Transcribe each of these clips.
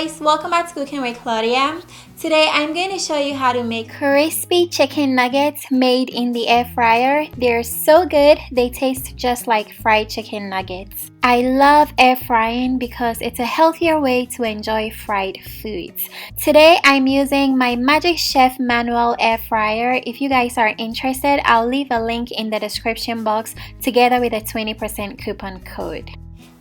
guys, welcome back to Cooking with Claudia. Today I'm going to show you how to make crispy chicken nuggets made in the air fryer. They're so good, they taste just like fried chicken nuggets. I love air frying because it's a healthier way to enjoy fried foods. Today I'm using my Magic Chef manual air fryer. If you guys are interested, I'll leave a link in the description box together with a 20% coupon code.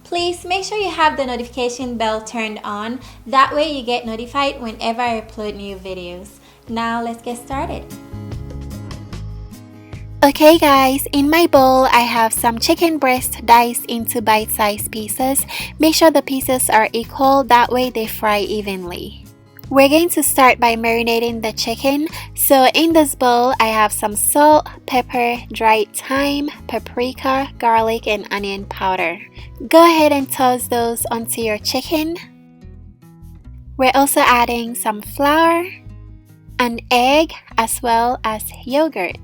Please make sure you have the notification bell turned on. That way you get notified whenever I upload new videos. Now let's get started. Okay guys, in my bowl I have some chicken breast diced into bite-sized pieces. Make sure the pieces are equal, that way they fry evenly. We're going to start by marinating the chicken. So in this bowl, I have some salt, pepper, dried thyme, paprika, garlic, and onion powder. Go ahead and toss those onto your chicken. We're also adding some flour, an egg, as well as yogurt.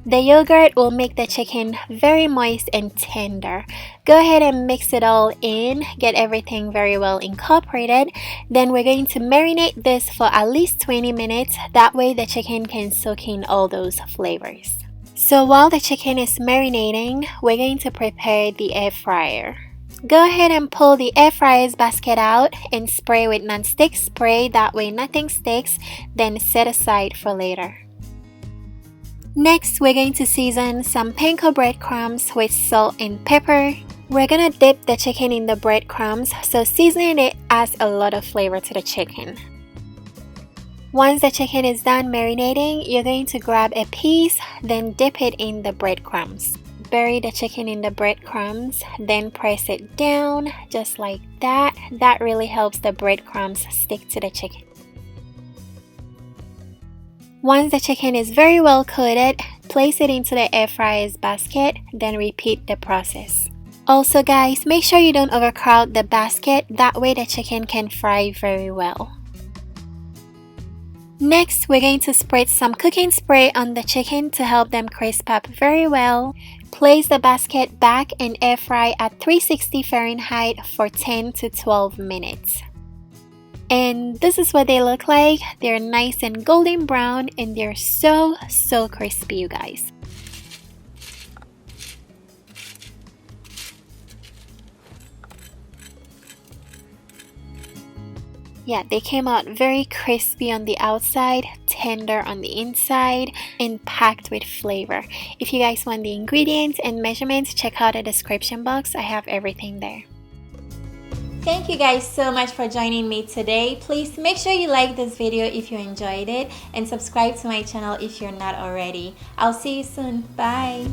The yogurt will make the chicken very moist and tender. Go ahead and mix it all in, get everything very well incorporated. Then we're going to marinate this for at least 20 minutes. That way the chicken can soak in all those flavors. So while the chicken is marinating, we're going to prepare the air fryer. Go ahead and pull the air fryer's basket out and spray with non-stick spray. That way nothing sticks. Then set aside for later. Next, we're going to season some panko breadcrumbs with salt and pepper. We're gonna dip the chicken in the breadcrumbs, so seasoning it adds a lot of flavor to the chicken. Once the chicken is done marinating, you're going to grab a piece, then dip it in the breadcrumbs. Bury the chicken in the breadcrumbs, then press it down just like that. That really helps the breadcrumbs stick to the chicken. Once the chicken is very well coated, place it into the air fryer's basket, then repeat the process. Also guys, make sure you don't overcrowd the basket, that way the chicken can fry very well. Next, we're going to spritz some cooking spray on the chicken to help them crisp up very well. Place the basket back and air fry at 360 Fahrenheit for 10 to 12 minutes. And this is what they look like. They're nice and golden brown and they're so crispy, you guys. Yeah, they came out very crispy on the outside, tender on the inside, and packed with flavor. If you guys want the ingredients and measurements, check out the description box. I have everything there. Thank you guys so much for joining me today. Please make sure you like this video if you enjoyed it and subscribe to my channel if you're not already. I'll see you soon. Bye.